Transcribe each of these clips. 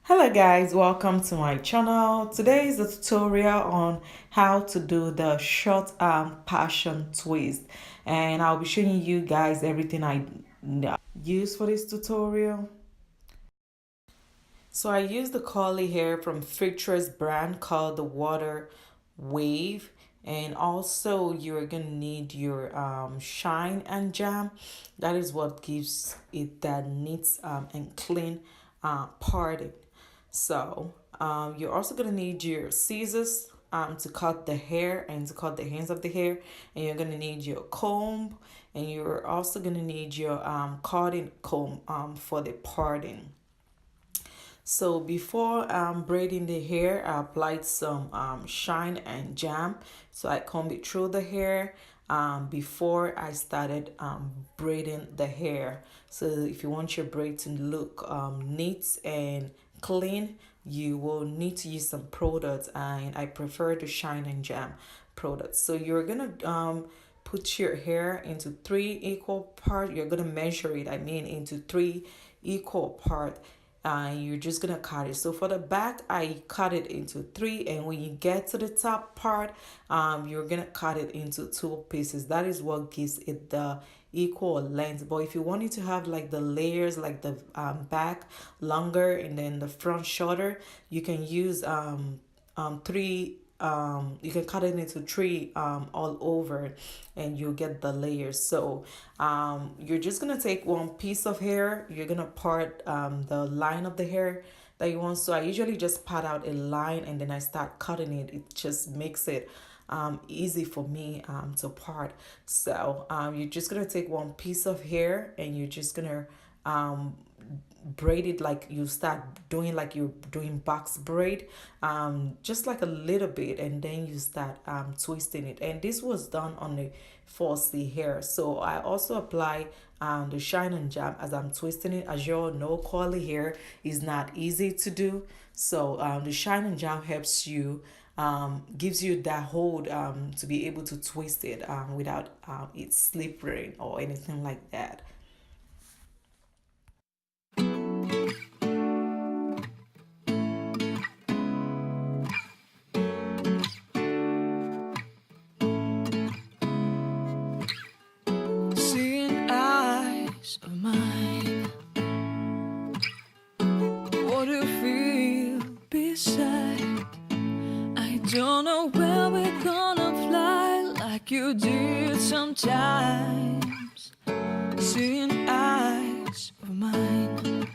Hello guys, welcome to my channel. Today is a tutorial on how to do the short arm passion twist, and I'll be showing you guys everything I use for this tutorial. So I use the curly hair from Fictress brand called the Water Wave, and also you're gonna need your shine and jam. That is what gives it that neat and clean parting. So you're also gonna need your scissors to cut the hair and to cut the ends of the hair, and you're gonna need your comb, and you're also gonna need your cutting comb for the parting. So before braiding the hair, I applied some shine and jam. So I combed it through the hair before I started braiding the hair. So if you want your braid to look neat and clean, you will need to use some products, and I prefer the shine and jam products. So you're gonna put your hair into three equal parts. You're gonna measure it, I mean, into three equal parts. You're just gonna cut it. So for the back, I cut it into three, and when you get to the top part, you're gonna cut it into two pieces. That is what gives it the equal length. But if you wanted to have like the layers, like the back longer and then the front shorter, you can use three you can cut it into three all over, and you'll get the layers. So you're just gonna take one piece of hair, you're gonna part the line of the hair that you want. So I usually just part out a line and then I start cutting it. It just makes it easy for me to part. So you're just gonna take one piece of hair and you're just gonna braid it like you start doing, like you're doing box braid, just like a little bit, and then you start twisting it. And this was done on the 4C hair. So I also apply the shine and jam as I'm twisting it. As you all know, curly hair is not easy to do, so the shine and jam helps you, gives you that hold to be able to twist it without it slipping or anything like that. Seeing eyes of mine, what do you feel beside? I don't know where we're gonna fly like you did sometimes. Seeing eyes of mine,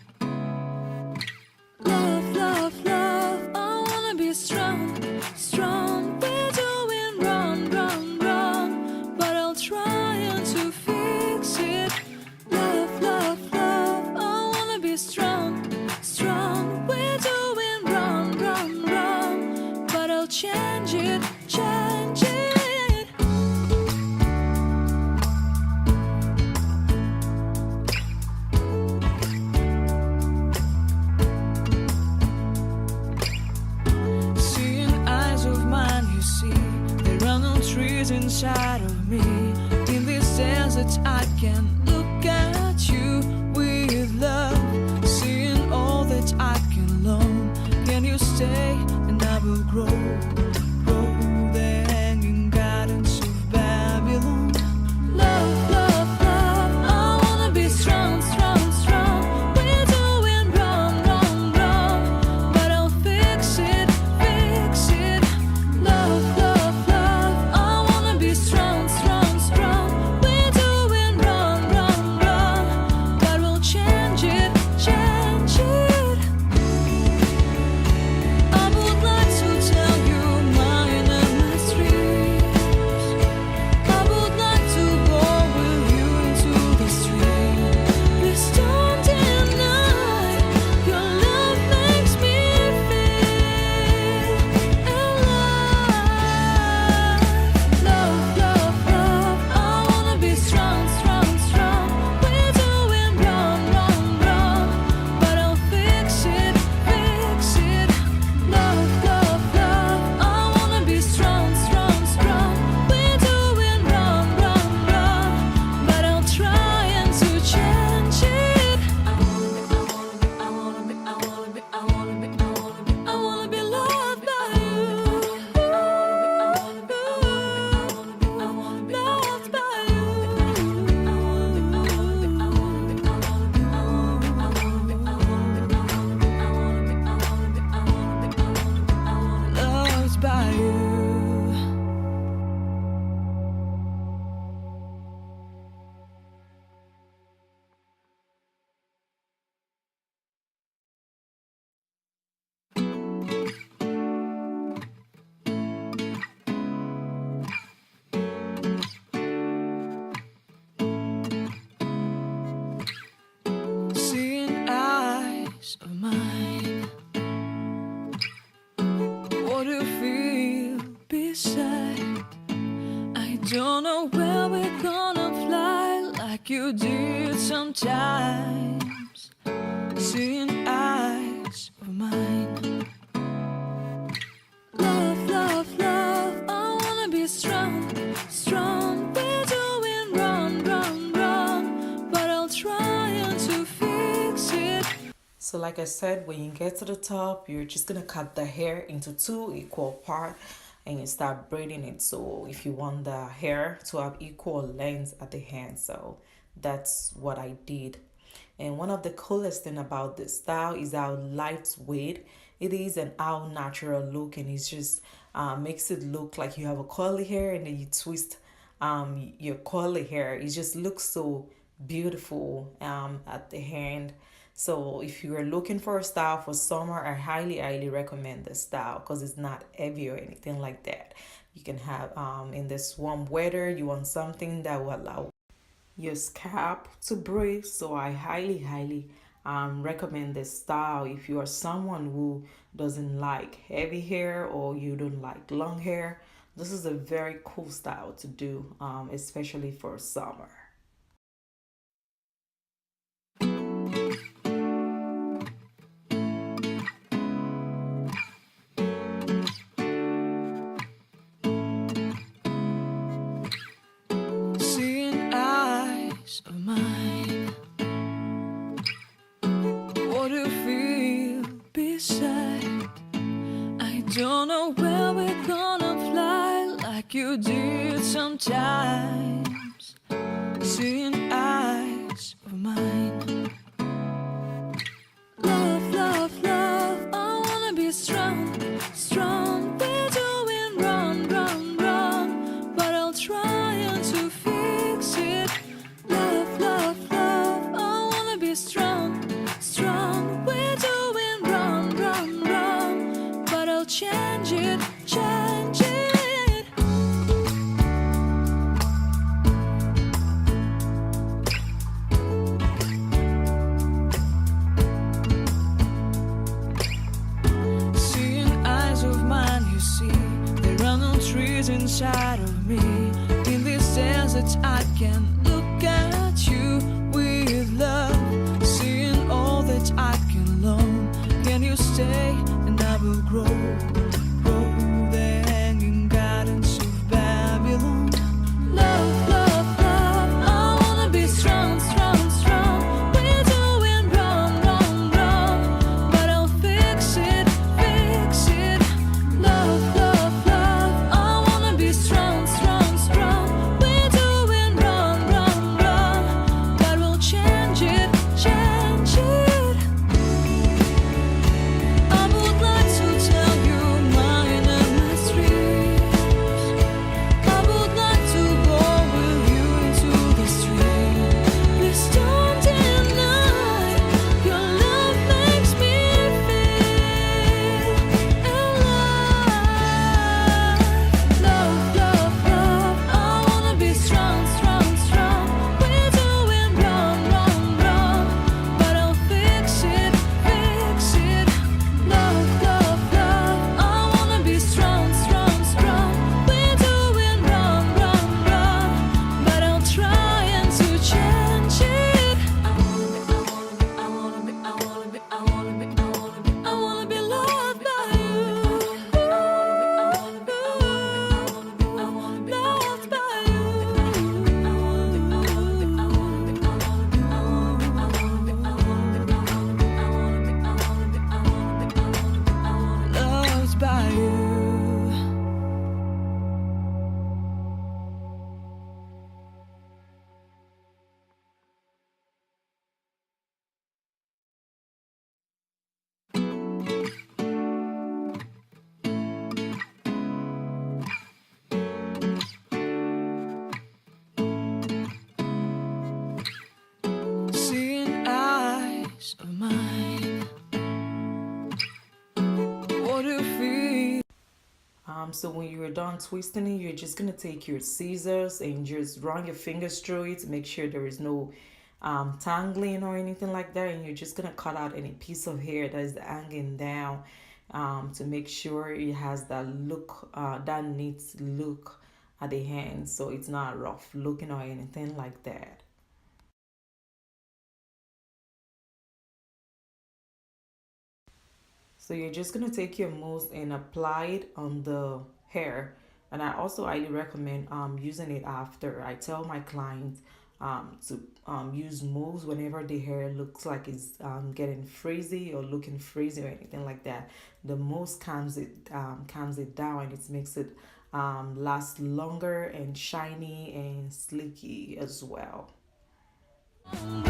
love, love, love, I wanna be strong, strong. We're doing wrong, wrong, wrong, but I'll try to fix it. Love, love, love, I wanna be strong, strong. We're doing wrong, wrong, wrong, but I'll change it, change it. Seeing eyes of mine, you see, they run on trees inside of me. In this desert, I can look at you with love. Seeing all that I can learn. Can you stay and I will grow? Grow the hanging gardens of Babylon. Love, love, love, I wanna be strong, strong, strong. We're doing wrong, wrong, wrong, but I'll fix it, fix it. Love, love, love, I wanna be strong, strong, strong. We're doing wrong, of mine. What do you feel beside? I don't know where we're gonna fly like you did sometimes. Seeing eyes of mine. Love, love, love, I wanna be strong, strong. We're doing wrong, wrong, wrong, but I'll try to fix it. So like I said, when you get to the top, you're just gonna cut the hair into two equal parts and you start braiding it. So if you want the hair to have equal lengths at the hand, so that's what I did. And one of the coolest thing about this style is how lightweight it is and how natural looking. It's just makes it look like you have a curly hair and then you twist your curly hair. It just looks so beautiful at the hand. So if you are looking for a style for summer, I highly recommend this style because it's not heavy or anything like that. You can have in this warm weather, you want something that will allow your scalp to breathe. So I highly recommend this style if you are someone who doesn't like heavy hair or you don't like long hair. This is a very cool style to do, especially for summer. Seeing eyes of mine. What do you feel beside? I don't know where we're gonna fly like you did sometimes. Seeing eyes of mine. Love, love, love, I wanna be strong, strong. We're doing wrong, wrong, wrong, but I'll try to fix it. Love, love, love, I wanna be strong, strong. We're doing wrong, wrong, wrong, but I'll change it, change it. Seeing eyes of mine, you see, there are no trees inside of me. In this desert, I can look at you with love. Seeing all that I can learn. Can you stay and I will grow? Grow the hanging gardens of Babylon. Love, love, love, I wanna be strong, strong, strong. We're doing wrong, wrong, wrong, but I'll fix it, fix it. Love, love, love, I wanna be strong, strong, strong. We're doing wrong, wrong, wrong, but we'll change it, change it. I would like to tell you mine and my dreams. I would like to go with you into the street. Please don't deny your love makes me feel alive. Love, love, love, I wanna be strong, strong, strong. We're doing wrong, wrong, wrong, but I'll fix it, fix it. Love, love, love, I wanna be strong, strong, strong. We're doing wrong, wrong, wrong, but I'll try to change it. I wanna be, I wanna be, I wanna be, I wanna be, I wanna be, I wanna be loved by you. I wanna be, I wanna be, I wanna be, I wanna be, loved by you. I wanna be, I wanna be, I wanna be, I wanna be, I wanna be, I wanna be, I wanna be, I wanna be, I wanna be, I wanna be, I wanna be, I wanna be, I wanna be, loved by you. Seeing eyes of mine. What do you feel? So when you're done twisting it, you're just gonna take your scissors and just run your fingers through it. Make sure there is no tangling or anything like that, and you're just gonna cut out any piece of hair that is hanging down, to make sure it has that look, that neat look at the hand, so it's not rough looking or anything like that. So you're just gonna take your mousse and apply it on the hair. And I also highly recommend using it after. I tell my clients to use mousse whenever the hair looks like it's getting frizzy or looking frizzy or anything like that. The mousse calms it down, and it makes it last longer and shiny and sleeky as well. But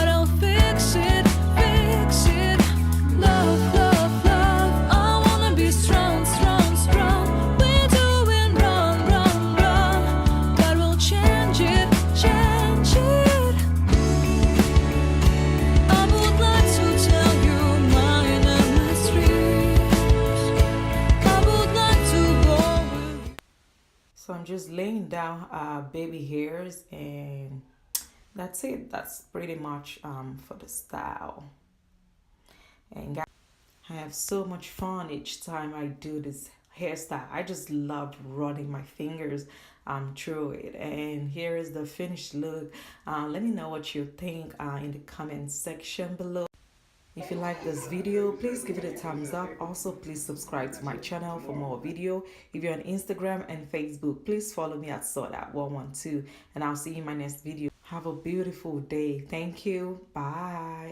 I'll fix it, fix it. Love, love, love. I wanna be strong, strong, strong. We're doing wrong, wrong, wrong. But we'll change it, change it. I would like to tell you my mysteries. I would like to go with you. So I'm just laying down baby hairs, and that's it. That's pretty much for the style. And guys, I have so much fun each time I do this hairstyle. I just love running my fingers through it. And here is the finished look. Let me know what you think in the comment section below. If you like this video, please give it a thumbs up. Also, please subscribe to my channel for more video. If you're on Instagram and Facebook, please follow me at sooooo112, and I'll see you in my next video. Have a beautiful day. Thank you. Bye.